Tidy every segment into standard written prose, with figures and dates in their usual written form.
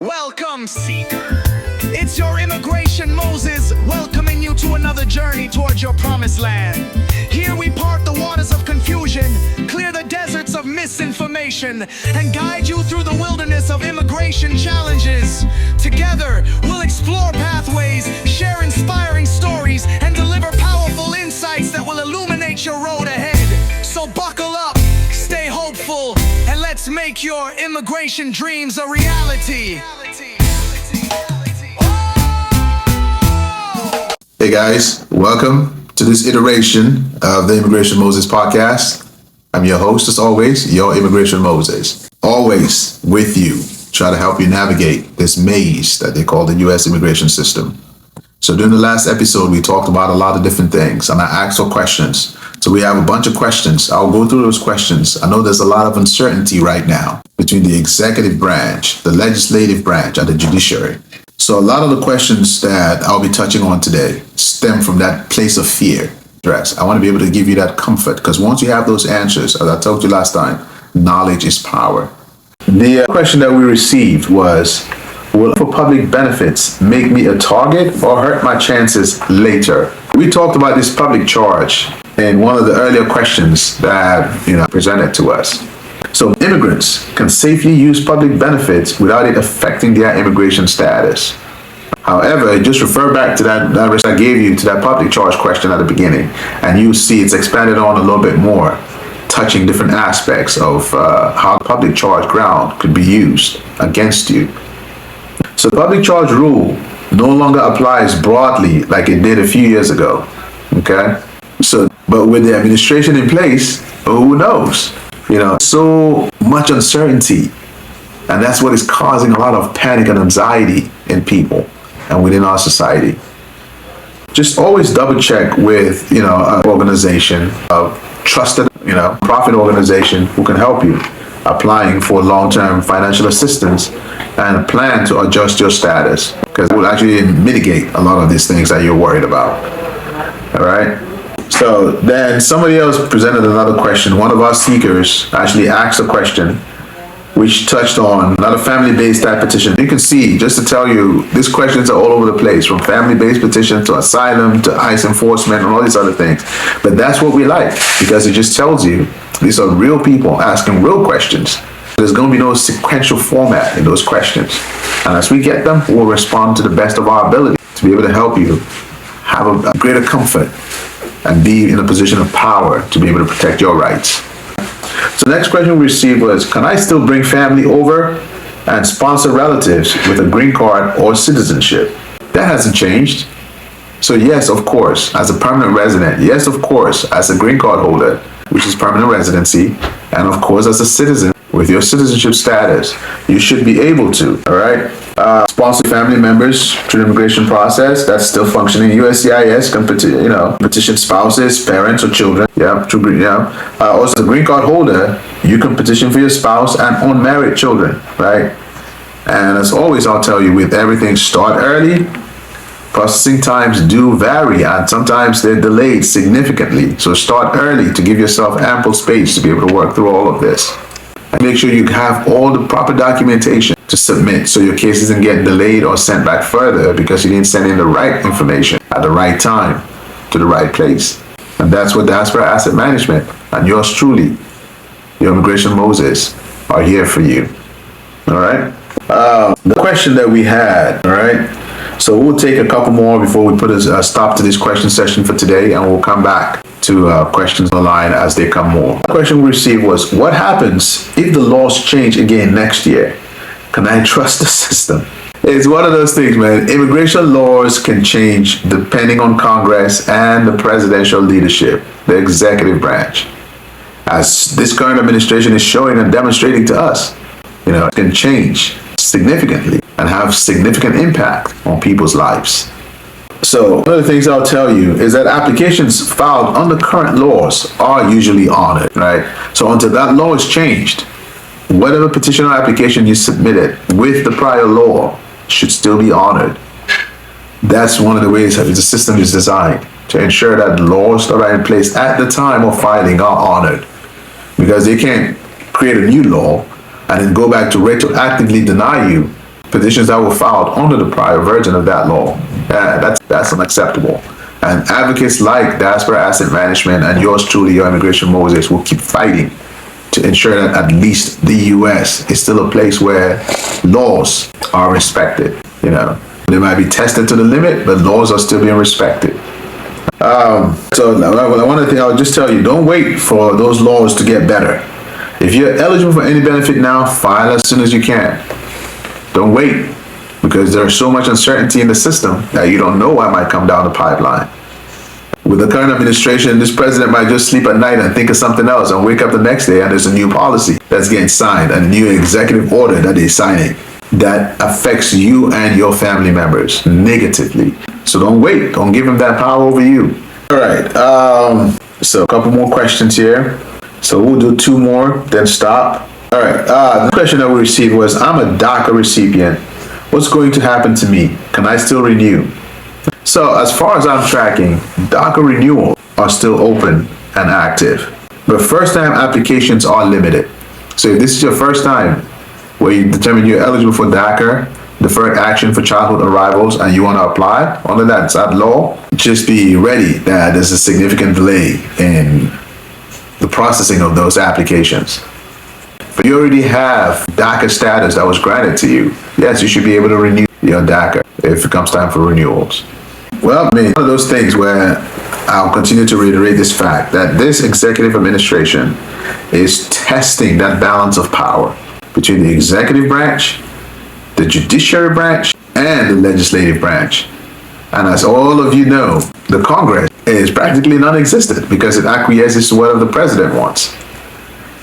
Welcome, seeker. It's your immigration Moses, welcoming you to another journey towards your promised land. Here we part the waters of confusion, clear the deserts of misinformation, and guide you through the wilderness of immigration challenges. Together, we'll explore pathways, share inspiring stories, and deliver powerful insights that will illuminate your road ahead. So buckle up, stay hopeful, and let's make your immigration dreams a reality. Hey guys, welcome to this iteration of the Immigration Moses podcast. I'm your host, as always, your Immigration Moses. Always with you, try to help you navigate this maze that they call the U.S. immigration system. So during the last episode, we talked about a lot of different things, and I asked for questions. So we have a bunch of questions. I'll go through those questions. I know there's a lot of uncertainty right now between the executive branch, the legislative branch, and the judiciary. So a lot of the questions that I'll be touching on today stem from that place of fear. I want to be able to give you that comfort, because once you have those answers, as I told you last time, knowledge is power. The question that we received was, will for public benefits make me a target or hurt my chances later? We talked about this public charge in one of the earlier questions that presented to us. So immigrants can safely use public benefits without it affecting their immigration status. However, just refer back to that I gave you to that public charge question at the beginning, and you see it's expanded on a little bit more, touching different aspects of how the public charge ground could be used against you. So the public charge rule no longer applies broadly like it did a few years ago. Okay? So, but with the administration in place, who knows? So much uncertainty, and that's what is causing a lot of panic and anxiety in people and within our society. Just always double check with, an organization, a trusted, profit organization who can help you applying for long-term financial assistance and a plan to adjust your status, because it will actually mitigate a lot of these things that you're worried about. All right. So then somebody else presented another question. One of our seekers actually asked a question which touched on another family-based type petition. You can see, just to tell you, these questions are all over the place, from family-based petition to asylum to ICE enforcement and all these other things. But that's what we like, because it just tells you these are real people asking real questions. There's going to be no sequential format in those questions. And as we get them, we'll respond to the best of our ability to be able to help you have a greater comfort and be in a position of power to be able to protect your rights. So the next question we received was, can I still bring family over and sponsor relatives with a green card or citizenship? That hasn't changed. So yes, of course, as a permanent resident, yes, of course, as a green card holder, which is permanent residency, and of course as a citizen with your citizenship status, you should be able to, all right? Sponsor family members through the immigration process. That's still functioning. USCIS can petition spouses, parents, or children. Also, as a green card holder, you can petition for your spouse and unmarried children, right? And as always, I'll tell you, with everything, start early. Processing times do vary, and sometimes they're delayed significantly. So start early to give yourself ample space to be able to work through all of this. And make sure you have all the proper documentation to submit, so your case isn't getting delayed or sent back further because you didn't send in the right information at the right time to the right place. And that's what Diaspora Asset Management and yours truly, your Immigration Moses, are here for you. All right? The question that we had, all right? So we'll take a couple more before we put a stop to this question session for today, and we'll come back to questions on the line as they come more. The question we received was, what happens if the laws change again next year? Can I trust the system? It's one of those things, man. Immigration laws can change depending on Congress and the presidential leadership, the executive branch. As this current administration is showing and demonstrating to us, it can change significantly and have significant impact on people's lives. So one of the things I'll tell you is that applications filed under current laws are usually honored, right? So until that law is changed, whatever petition or application you submitted with the prior law should still be honored. That's one of the ways that the system is designed, to ensure that laws that are in place at the time of filing are honored. Because they can't create a new law and then go back to retroactively deny you petitions that were filed under the prior version of that law. That's unacceptable. And advocates like Diaspora Asset Management and yours truly, your Immigration Moses, will keep fighting to ensure that at least the U.S. is still a place where laws are respected. You know, they might be tested to the limit, but laws are still being respected. So one thing I'll just tell you, don't wait for those laws to get better. If you're eligible for any benefit now, file as soon as you can. Don't wait, because there's so much uncertainty in the system that you don't know what might come down the pipeline. With the current administration, this president might just sleep at night and think of something else and wake up the next day and there's a new policy that's getting signed, a new executive order that they're signing that affects you and your family members negatively. So don't wait. Don't give him that power over you. All right. So a couple more questions here. So we'll do 2 more, then stop. All right. The question that we received was, I'm a DACA recipient. What's going to happen to me? Can I still renew? So as far as I'm tracking, DACA renewals are still open and active, but first-time applications are limited. So if this is your first time where you determine you're eligible for DACA, deferred action for childhood arrivals, and you want to apply under that law, just be ready that there's a significant delay in the processing of those applications. But you already have DACA status that was granted to you. Yes, you should be able to renew your DACA if it comes time for renewals. Well, I mean, one of those things where I'll continue to reiterate this fact that this executive administration is testing that balance of power between the executive branch, the judiciary branch, and the legislative branch. And as all of you know, the Congress is practically non-existent because it acquiesces to whatever the president wants.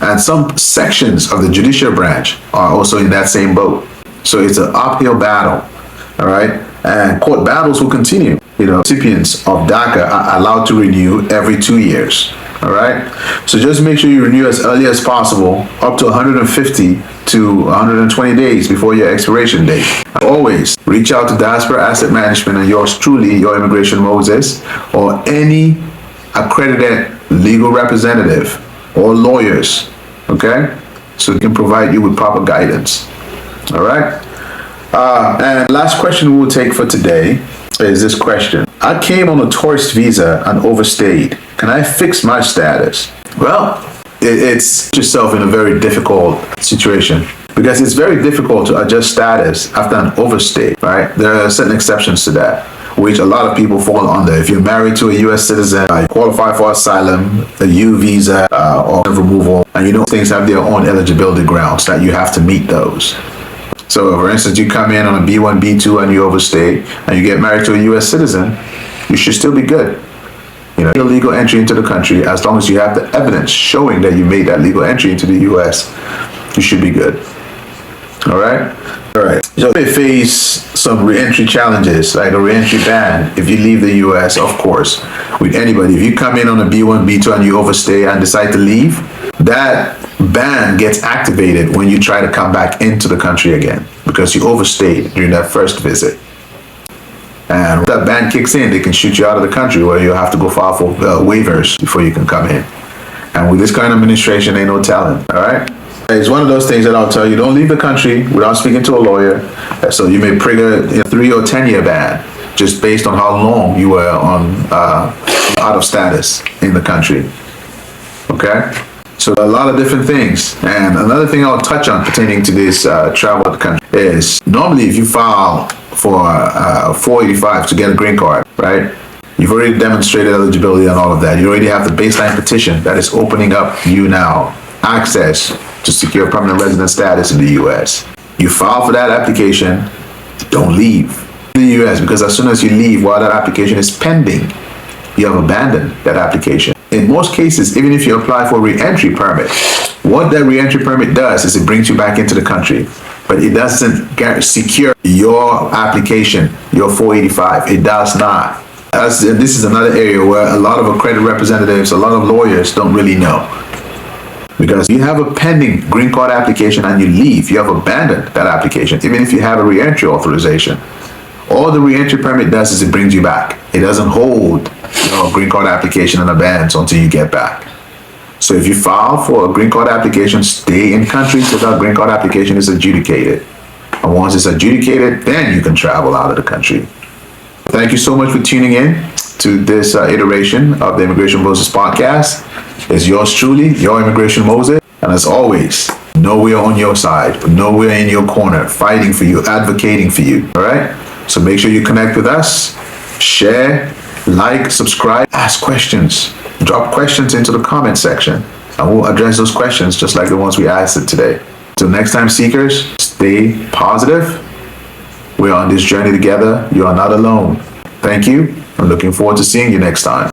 And some sections of the judicial branch are also in that same boat. So it's an uphill battle, all right? And court battles will continue. You know, recipients of DACA are allowed to renew every 2 years, all right? So just make sure you renew as early as possible, up to 150 to 120 days before your expiration date. Always reach out to Diaspora Asset Management and yours truly, your Immigration Moses, or any accredited legal representative or lawyers, okay? So they can provide you with proper guidance, all right? And last question we will take for today is this question. I came on a tourist visa and overstayed. Can I fix my status? Well, it's yourself in a very difficult situation because it's very difficult to adjust status after an overstay, right? There are certain exceptions to that, which a lot of people fall under. If you're married to a U.S. citizen, you qualify for asylum, a U visa, or removal, and you know things have their own eligibility grounds that you have to meet those. So, for instance, you come in on a B1, B2, and you overstay, and you get married to a U.S. citizen, you should still be good. You know, legal entry into the country, as long as you have the evidence showing that you made that legal entry into the U.S., you should be good. All right? All right. So you may face some re-entry challenges, like a re-entry ban if you leave the U.S., of course, with anybody. If you come in on a B1, B2, and you overstay and decide to leave, that ban gets activated when you try to come back into the country again because you overstayed during that first visit. And when that ban kicks in, they can shoot you out of the country where you have to go file for waivers before you can come in. And with this current administration, ain't no telling, all right? It's one of those things that I'll tell you, don't leave the country without speaking to a lawyer. So you may trigger a 3 or 10 year ban just based on how long you were on out of status in the country, okay? So a lot of different things. And another thing I'll touch on pertaining to this travel to the country is normally if you file for 485 to get a green card, right? You've already demonstrated eligibility and all of that. You already have the baseline petition that is opening up you now access to secure permanent resident status in the U.S. You file for that application, don't leave the U.S. because as soon as you leave while that application is pending, you have abandoned that application. In most cases, even if you apply for a re-entry permit, what that re-entry permit does is it brings you back into the country, but it doesn't secure your application, your 485. It does not. This is another area where a lot of accredited representatives, a lot of lawyers don't really know. Because you have a pending green card application and you leave, you have abandoned that application, even if you have a re-entry authorization. All the re-entry permit does is it brings you back. It doesn't hold your green card application in abeyance until you get back. So if you file for a green card application, stay in country till that green card application is adjudicated. And once it's adjudicated, then you can travel out of the country. Thank you so much for tuning in to this iteration of the Immigration Moses podcast. It's yours truly, your Immigration Moses. And as always, know we are on your side, know we're in your corner, fighting for you, advocating for you. All right? So make sure you connect with us, share, like, subscribe, ask questions, drop questions into the comment section, and we'll address those questions just like the ones we asked it today. Till next time, seekers, stay positive. We're on this journey together. You are not alone. Thank you. I'm looking forward to seeing you next time.